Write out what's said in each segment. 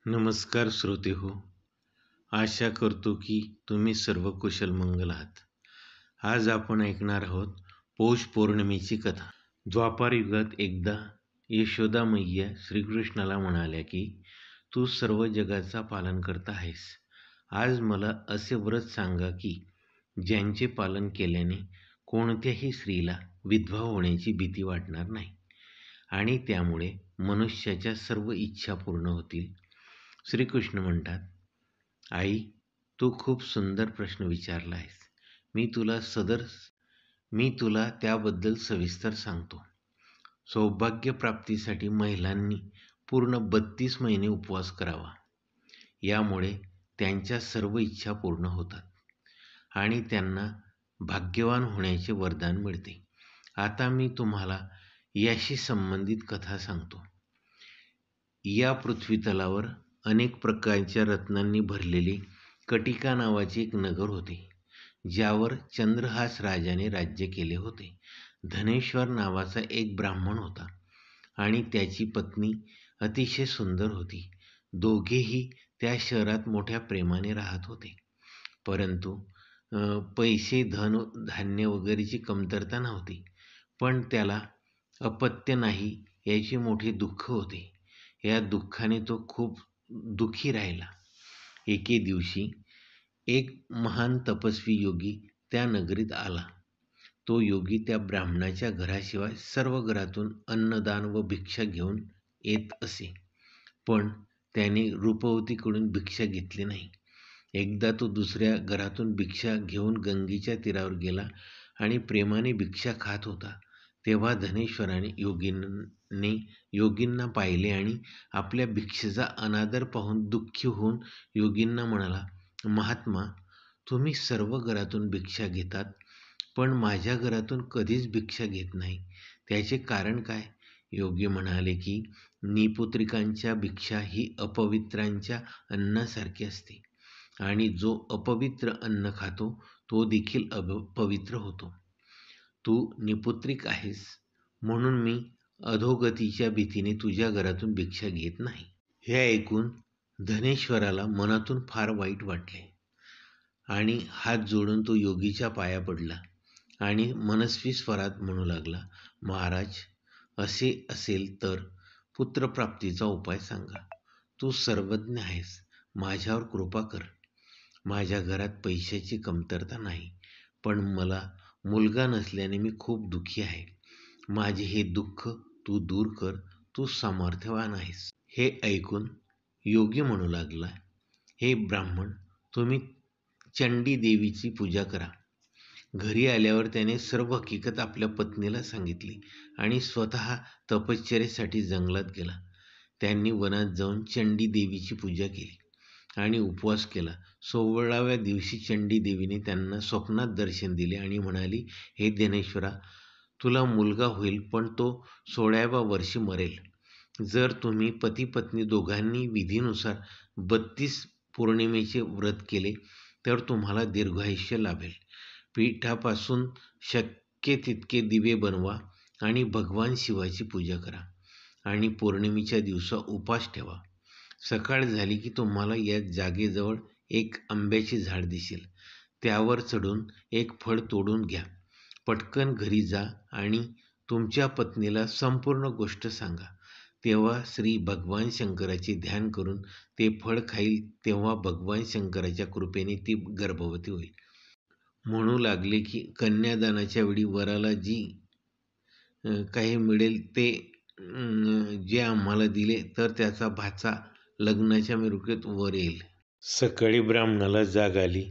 नमस्कार श्रोते हो. आशा करतो की तुम्ही सर्व कुशल मंगल आहात. आज आपण ऐकणार आहोत पौष पौर्णिमेची कथा. द्वापार युगात एकदा यशोदा मैया श्रीकृष्णाला म्हणाल्या की तू सर्व जगाचा पालन करता आहेस. आज मला असे व्रत सांगा की ज्यांचे पालन केल्याने कोणत्याही स्त्रीला विधवा होण्याची भीती वाटणार नाही आणि त्यामुळे मनुष्याच्या सर्व इच्छा पूर्ण होतील. श्रीकृष्ण म्हणतात, आई, तू खूप सुंदर प्रश्न विचारला आहेस. मी तुला त्याबद्दल सविस्तर सांगतो. सौभाग्य प्राप्तीसाठी महिलांनी पूर्ण 32 महिने उपवास करावा. यामुळे त्यांच्या सर्व इच्छा पूर्ण होतात आणि त्यांना भाग्यवान होण्याचे वरदान मिळते. आता मी तुम्हाला याशी संबंधित कथा सांगतो. या पृथ्वीतलावर अनेक प्रकारच्या रत्नांनी भरलेले कटिका नावाचे एक नगर होते, ज्यावर चंद्रहास राजाने राज्य केले होते. धनेश्वर नावाचा एक ब्राह्मण होता आणि त्याची पत्नी अतिशय सुंदर होती. दोघेही त्या शहरात मोठ्या प्रेमाने राहत होते. परंतु पैसे, धन, धान्य वगैरेची कमतरता नव्हती, पण त्याला अपत्य नाही याचे मोठे दुःख होते. या दुःखाने तो खूप दुःखी राहिला. एके दिवशी एक महान तपस्वी योगी त्या नगरीत आला. तो योगी त्या ब्राह्मणाच्या घराशिवाय सर्व घरातून अन्नदान व भिक्षा घेऊन येत असे, पण त्याने रूपवतीकडून भिक्षा घेतली नाही. एकदा तो दुसऱ्या घरातून भिक्षा घेऊन गंगेच्या तीरावर गेला आणि प्रेमाने भिक्षा खात होता. तेव्हा धनेश्वराने योगींना पाहिले आणि आपल्या भिक्षेचा अनादर पाहून दुःखी होऊन योगींना म्हणाला, महात्मा, तुम्ही सर्व घरातून भिक्षा घेतात, पण माझ्या घरातून कधीच भिक्षा घेत नाही. त्याचे कारण काय? योगी म्हणाले की निपुत्रिकांच्या भिक्षा ही अपवित्रांच्या अन्नासारखी असते आणि जो अपवित्र अन्न खातो तो देखील अपवित्र होतो. तू निपुत्रिक आहेस म्हणून मी अधोगतीच्या भीतीने तुझ्या घरातून भिक्षा घेत नाही. हे ऐकून धनेश्वराला मनातून फार वाईट वाटले आणि हात जोडून तो योगीच्या पाया पडला आणि मनस्वी स्वरात म्हणू लागला, महाराज, असे असेल तर पुत्रप्राप्तीचा उपाय सांगा. तू सर्वज्ञ आहेस, माझ्यावर कृपा कर. माझ्या घरात पैशाची कमतरता नाही, पण मला मुलगा नसल्याने मी खूप दुःखी आहे. माझे हे दुःख तू दूर कर. तू सामर्थ्यवान आहेस. हे ऐकून योगी म्हणू लागला, हे ब्राह्मण, तुम्ही चंडी देवीची पूजा करा. घरी आल्यावर त्याने सर्व हकीकत आपल्या पत्नीला सांगितली आणि स्वतः तपश्चर्येसाठी जंगलात गेला. त्यांनी वनात जाऊन चंडी देवीची पूजा केली आणि उपवास केला. 16व्या दिवशी चंडी देवीने त्यांना स्वप्नात दर्शन दिले आणि म्हणाली, हे धनेश्वरा, तुला मुलगा होईल, पण तो 16व्या वर्षी मरेल. जर तुम्ही पती पत्नी दोघांनी विधीनुसार 32 पौर्णिमेचे व्रत केले तर तुम्हाला दीर्घायुष्य लाभेल. पीठापासून शक्य तितके दिवे बनवा आणि भगवान शिवाची पूजा करा आणि पौर्णिमेच्या दिवसा उपास ठेवा. सकाळ झाली की तुम्हाला या जागेजवळ एक आंब्याचे झाड दिसेल. त्यावर चढून एक फळ तोडून घ्या. पटकन घरी जा आणि तुमच्या पत्नीला संपूर्ण गोष्ट सांगा. तेव्हा श्री भगवान शंकराचे ध्यान करून ते फळ खाईल. तेव्हा भगवान शंकराच्या कृपेने ती गर्भवती होईल. म्हणू लागले की कन्यादानाच्या वेळी वराला जी काही मिळेल ते जे आम्हाला दिले तर त्याचा भाचा लग्नाच्या मिरवणुकीत वर येईल. सकाळी ब्राह्मणाला जाग आली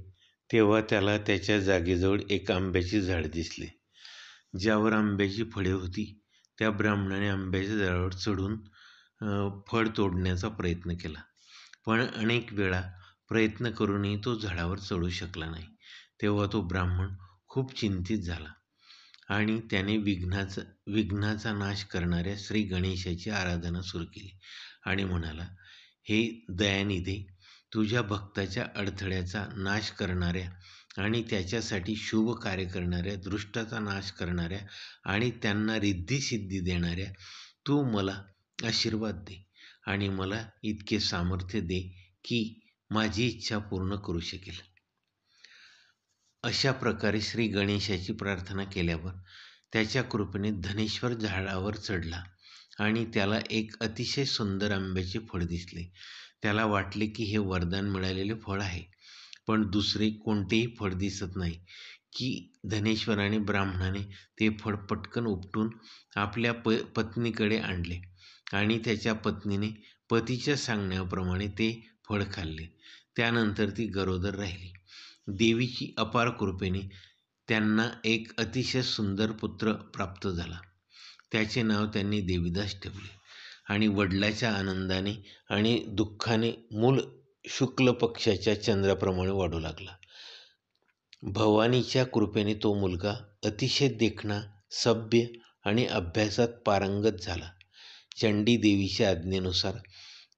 तेव्हा त्याला त्याच्या जागेजवळ एक आंब्याचे झाड दिसले, ज्यावर आंब्याची फळे होती. त्या ब्राह्मणाने आंब्याच्या झाडावर चढून फळ तोडण्याचा प्रयत्न केला, पण अनेक वेळा प्रयत्न करूनही तो झाडावर चढू शकला नाही. तेव्हा तो ब्राह्मण खूप चिंतित झाला आणि त्याने विघ्नाचा नाश करणाऱ्या श्री गणेशाची आराधना सुरू केली आणि म्हणाला, हे दयानिधे, तुझ्या भक्ताच्या अडथळ्याचा नाश करणाऱ्या आणि त्याच्यासाठी शुभ कार्य करणाऱ्या, दृष्टाचा नाश करणाऱ्या आणि त्यांना रिद्धी सिद्धी देणाऱ्या तू मला आशीर्वाद दे आणि मला इतके सामर्थ्य दे की माझी इच्छा पूर्ण करू शकेल. अशा प्रकारे श्री गणेशाची प्रार्थना केल्यावर त्याच्या कृपेने धनेश्वर झाडावर चढला आणि त्याला एक अतिशय सुंदर आंब्याचे फळ दिसले. त्याला वाटले की हे वरदान मिळालेले फळ आहे, पण दुसरे कोणतेही फळ दिसत नाही. की धनेश्वराने ब्राह्मणाने ते फळ पटकन उपटून आपल्या पत्नीकडे आणले आणि त्याच्या पत्नीने पतीच्या सांगण्याप्रमाणे ते फळ खाल्ले. त्यानंतर ती गरोदर राहिली. देवीची अपार कृपेने त्यांना एक अतिशय सुंदर पुत्र प्राप्त झाला. त्याचे नाव त्यांनी देवीदास ठेवले आणि वडिलाच्या आनंदाने आणि दुःखाने मूल शुक्ल पक्षाच्या चंद्राप्रमाणे वाढू लागला. भवानीच्या कृपेने तो मुलगा अतिशय देखणा, सभ्य आणि अभ्यासात पारंगत झाला. चंडी देवीच्या आज्ञेनुसार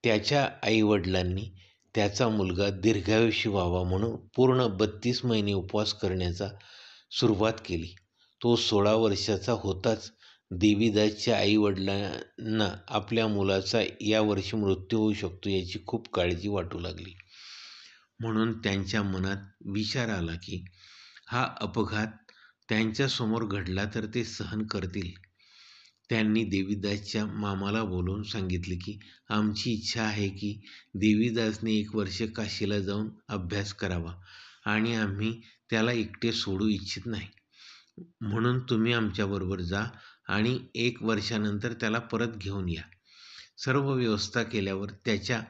त्याच्या आईवडिलांनी त्याचा मुलगा दीर्घायुषी व्हावा म्हणून पूर्ण 32 महिने उपवास करण्याचा सुरुवात केली. तो 16 वर्षाचा होताच देवीदासच्या आईवडिलांना आपल्या मुलाचा यावर्षी मृत्यू होऊ शकतो याची खूप काळजी वाटू लागली. म्हणून त्यांच्या मनात विचार आला की हा अपघात त्यांच्यासमोर घडला तर ते सहन करतील. त्यांनी देवीदासच्या मामाला बोलवून सांगितले की आमची इच्छा आहे की देवीदासने 1 वर्ष काशीला जाऊन अभ्यास करावा आणि आम्ही त्याला एकटे सोडू इच्छित नाही. म्हणून तुम्ही आमच्याबरोबर जा आणि 1 वर्षानंतर त्याला परत घेऊन या. सर्व व्यवस्था केल्यावर त्याच्या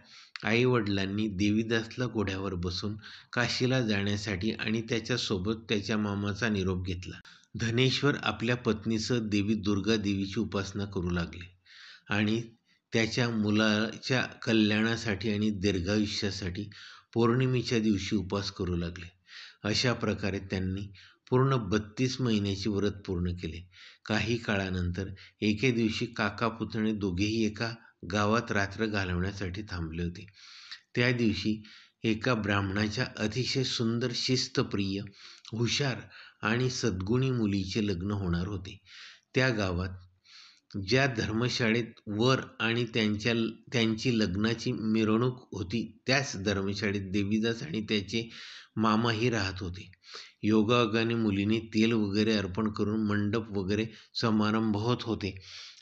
आईवडिलांनी देवीदासला घोड्यावर बसून काशीला जाण्यासाठी आणि त्याच्यासोबत त्याच्या मामाचा निरोप घेतला. धनेश्वर आपल्या पत्नीसह देवी दुर्गा देवीची उपासना करू लागले आणि त्याच्या मुलाच्या कल्याणासाठी आणि दीर्घायुष्यासाठी पौर्णिमेच्या दिवशी उपवास करू लागले. अशा प्रकारे त्यांनी पूर्ण 32 महिन्याचे व्रत पूर्ण केले. काही काळानंतर एके दिवशी काका पुतणे दोघेही एका गावात रात्र घालवण्यासाठी थांबले होते. त्या दिवशी एका ब्राह्मणाच्या अतिशय सुंदर, शिस्तप्रिय, हुशार आणि सद्गुणी मुलीचे लग्न होणार होते. त्या गावात ज्या धर्मशाळेत वर आणि त्यांची लग्नाची मिरवणूक होती त्याच धर्मशाळेत देवीदास आणि त्याचे मामाही राहत होते. योगायोगाने मुलीने तेल वगैरे अर्पण करून मंडप वगैरे समारंभ होत होते.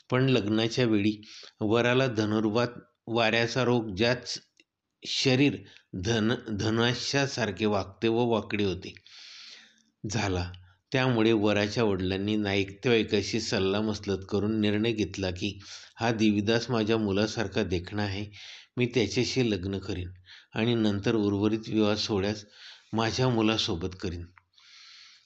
पण लग्नाच्या वेळी वराला धनुर्वात वाऱ्याचा रोग, ज्याच शरीर धनुष्यासारखे वागते व वाकडे होते, झाला. त्यामुळे वराच्या वडिलांनी नातेवाईकाशी सल्लामसलत करून निर्णय घेतला की हा देवीदास माझ्या मुलासारखा देखणा आहे, मी त्याच्याशी लग्न करीन आणि नंतर उर्वरित विवाह सोहळ्यास माझ्या मुलासोबत करीन.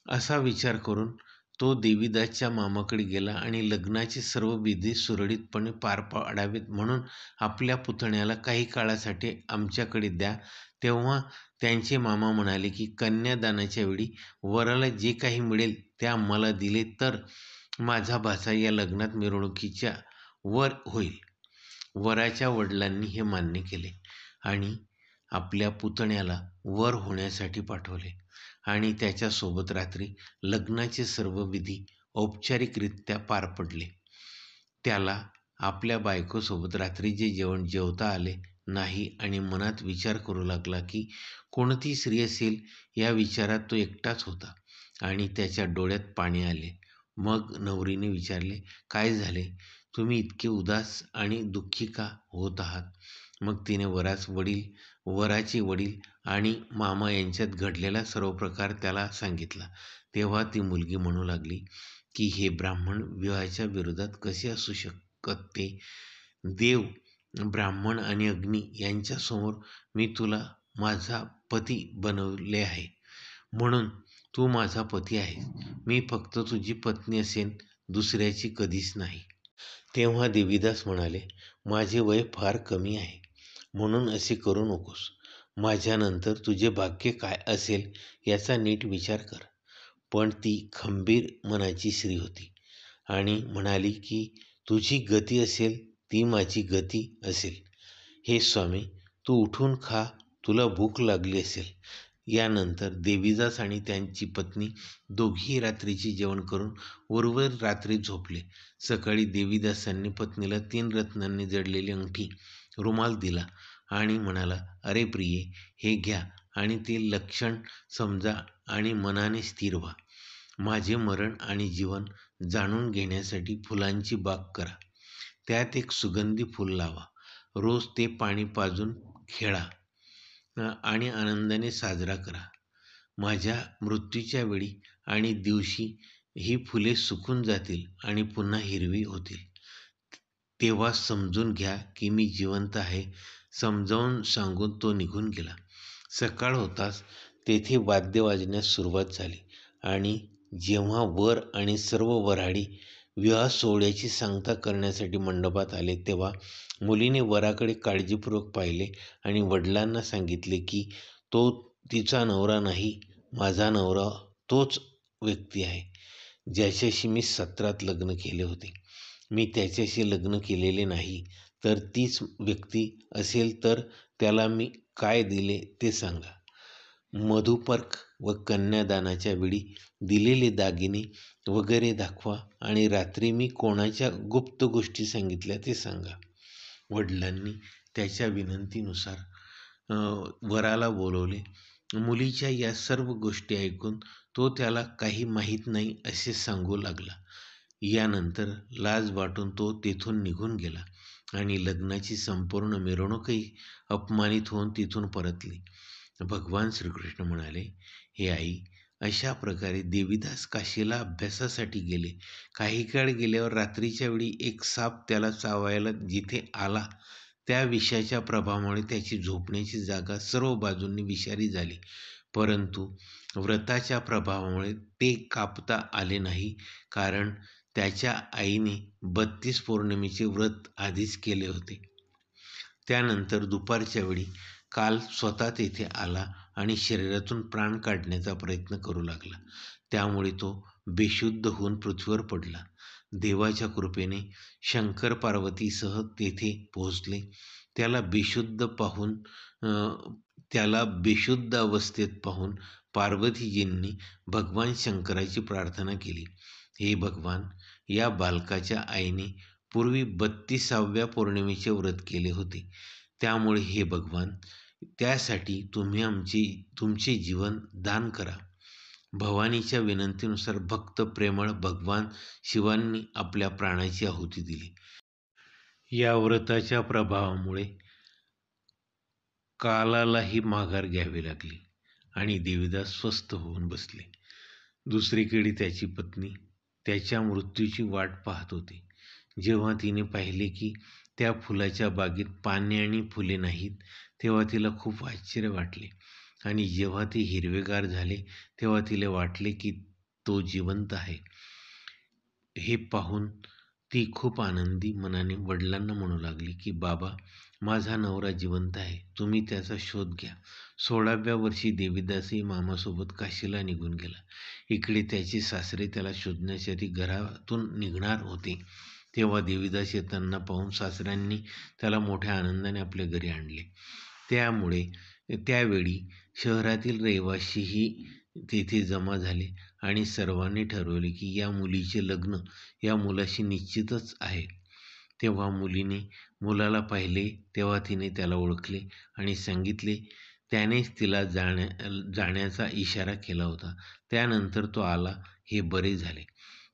असा विचार करून तो देवीदासच्या मामाकडे गेला आणि लग्नाचे सर्व विधी सुरळीतपणे पार पाडावेत म्हणून आपल्या पुतण्याला काही काळासाठी आमच्याकडे द्या. तेव्हा त्यांचे मामा म्हणाले की कन्यादानाच्या वेळी वराला जे काही मिळेल ते आम्हाला दिले तर माझा भाचा या लग्नात मिरवणुकीच्या वर होईल. वराच्या वडिलांनी हे मान्य केले आणि आपल्या पुतण्याला वर होण्यासाठी पाठवले आणि त्याच्यासोबत रात्री लग्नाचे सर्व विधी औपचारिकरित्या पार पडले. त्याला आपल्या बायकोसोबत रात्रीचे जेवण जेवता आले नाही आणि मनात विचार करू लागला की कोणती स्त्री असेल या विचारात तो एकटाच होता आणि त्याच्या डोळ्यात पाणी आले. मग नवरीने विचारले, काय झाले? तुम्ही इतके उदास आणि दुःखी का होत आहात? मग तिने वराचे वडील आणि मामा यांच्यात घडलेला सर्व प्रकार त्याला सांगितला. तेव्हा ती मुलगी म्हणू लागली की हे ब्राह्मण विवाहाच्या विरोधात कसे असू शकते? देव, ब्राह्मण आणि अग्नी यांच्यासमोर मी तुला माझा पती बनवले आहे, म्हणून तू माझा पती आहेस. मी फक्त तुझी पत्नी असेन, दुसऱ्याची कधीच नाही. तेव्हा देवीदास म्हणाले, माझे वय फार कमी आहे, म्हणून असे करू नकोस. माझ्यानंतर तुझे भाग्य काय असेल याचा नीट विचार कर. पण ती खंबीर मनाची स्त्री होती आणि म्हणाली की तुझी गती असेल ती माझी गती असेल. हे स्वामी, तू उठून खा, तुला भूक लागली असेल. यानंतर देवीदास आणि त्यांची पत्नी दोघेही रात्रीचे जेवण करून उर्वरित रात्री झोपले. सकाळी देवीदासांनी पत्नीला 3 रत्नांनी जडलेली अंगठी रुमाल दिला आणि म्हणाला, "अरे प्रिये, हे घ्या आणि ते लक्षण समजा आणि मनाने स्थिर व्हा. माझे मरण आणि जीवन जाणून घेण्यासाठी फुलांची बाग करा. त्यात एक सुगंधी फूल लावा. रोज ते पाणी पाजून खेळा आणि आनंदाने साजरा करा. माझ्या मृत्यूच्या वेळी आणि दिवशी ही फुले सुकून जातील आणि पुन्हा हिरवी होतील. तेव्हा समजून घ्या की मी जिवंत आहे." समजावून सांगून तो निघून गेला. सकाळ होताच तेथे वाद्य वाजण्यास सुरुवात झाली आणि जेव्हा वर आणि सर्व वऱ्हाडी विवाह सोहळ्याची सांगता करण्यासाठी मंडपात आले, तेव्हा मुलीने वराकडे काळजीपूर्वक पाहिले आणि वडिलांना सांगितले की तो तिचा नवरा नाही, माझा नवरा तोच व्यक्ती आहे, ज्याच्याशी मी सत्रात लग्न केले होते. मी त्याच्याशी लग्न केलेले नाही. तर तीच व्यक्ती असेल तर त्याला मी काय दिले ते सांगा. मधुपर्क व कन्यादानाच्या वेळी दिलेले दागिने वगैरे दाखवा आणि रात्री मी कोणाच्या गुप्त गोष्टी सांगितल्या ते सांगा. वडिलांनी त्याच्या विनंतीनुसार वराला बोलवले. मुलीच्या या सर्व गोष्टी ऐकून तो त्याला काही माहीत नाही असे सांगू लागला. यानंतर लाज वाटून तो तेथून निघून गेला आणि लग्नाची संपूर्ण मिरवणूकही अपमानित होऊन तिथून परतली. भगवान श्रीकृष्ण म्हणाले, "हे आई, अशा प्रकारे देवीदास काशीला अभ्यासासाठी गेले. काही काळ गेल्यावर रात्रीच्या वेळी एक साप त्याला चावायला जिथे आला, त्या विषाच्या प्रभावामुळे त्याची झोपण्याची जागा सर्व बाजूंनी विषारी झाली. परंतु व्रताच्या प्रभावामुळे ते कापता आले नाही, कारण त्याच्या आईने 32 पौर्णिमेचे व्रत आधीच केले होते. त्यानंतर दुपारच्या वेळी काल स्वतः तेथे आला आणि शरीरातून प्राण काढण्याचा प्रयत्न करू लागला. त्यामुळे तो बेशुद्ध होऊन पृथ्वीवर पडला. देवाच्या कृपेने शंकर पार्वतीसह तेथे पोहोचले. त्याला बेशुद्ध अवस्थेत पाहून पार्वतीजींनी भगवान शंकराची प्रार्थना केली, "हे भगवान, या बालकाच्या आईने पूर्वी 32व्या पौर्णिमेचे व्रत केले होते. त्यामुळे हे भगवान, त्यासाठी तुम्ही तुमचे जीवन दान करा." भवानीच्या विनंतीनुसार भक्त प्रेमळ भगवान शिवांनी आपल्या प्राणाची आहुती दिली. या व्रताच्या प्रभावामुळे कालालाही माघार घ्यावी लागली आणि देवीदास स्वस्थ होऊन बसले. दुसरीकडे त्याची पत्नी त्याच्या मृत्यूची वाट पाहत होती. जेव्हा तिने पाहिले की त्या फुलाच्या बागेत पाने आणि फुले नाहीत, तेव्हा तिला खूप आश्चर्य वाटले आणि जेव्हा ते हिरवेगार झाले, तेव्हा तिला वाटले की तो जिवंत आहे. हे पाहून ती खूप आनंदी मनाने वडिलांना म्हणू लागली की "बाबा, माझा नवरा जिवंत आहे. तुम्ही त्याचा शोध घ्या." 16व्या वर्षी देवीदासही मामासोबत काशीला निघून गेला. इकडे त्याचे सासरे त्याला शोधण्यासाठी घरातून निघणार होते. तेव्हा देवीदास येताना पाहून सासऱ्यांनी त्याला मोठ्या आनंदाने आपल्या घरी आणले. त्यावेळी शहरातील रहिवासीही तेथे जमा झाले आणि सर्वांनी ठरवले की या मुलीचे लग्न या मुलाशी निश्चितच आहे. तेव्हा मुलीने मुलाला पाहिले, तेव्हा तिने त्याला ओळखले आणि सांगितले त्यानेच तिला जाण्याचा इशारा केला होता. त्यानंतर तो आला, हे बरे झाले,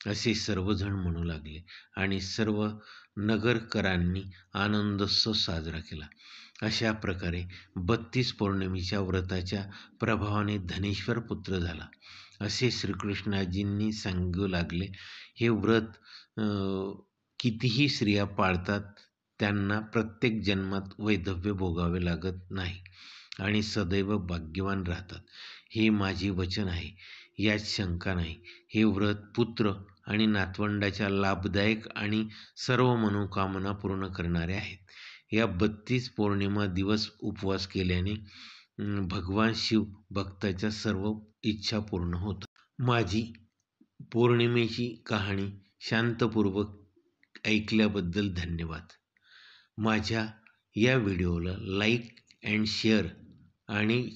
असे सर्वजण म्हणू लागले आणि सर्व नगरकरांनी आनंदोत्सव साजरा केला. अशा प्रकारे 32 पौर्णिमेच्या व्रताच्या प्रभावाने धनेश्वर पुत्र झाला, असे श्रीकृष्णाजींनी सांगू लागले. हे व्रत कितीही स्त्रिया पाळतात, त्यांना प्रत्येक जन्मात वैधव्य भोगावे लागत नाही आणि सदैव भाग्यवान राहतात. हे माझे वचन आहे, यात शंका नाही. हे व्रत पुत्र आणि नातवंडाच्या लाभदायक आणि सर्व मनोकामना पूर्ण करणारे आहेत. या 32 पौर्णिमा दिवस उपवास केल्याने भगवान शिव भक्ताच्या सर्व इच्छा पूर्ण होतात. माझी पौर्णिमेची कहाणी शांतपूर्वक ऐकल्याबद्दल धन्यवाद. माझ्या या व्हिडिओला लाईक अँड शेअर आणि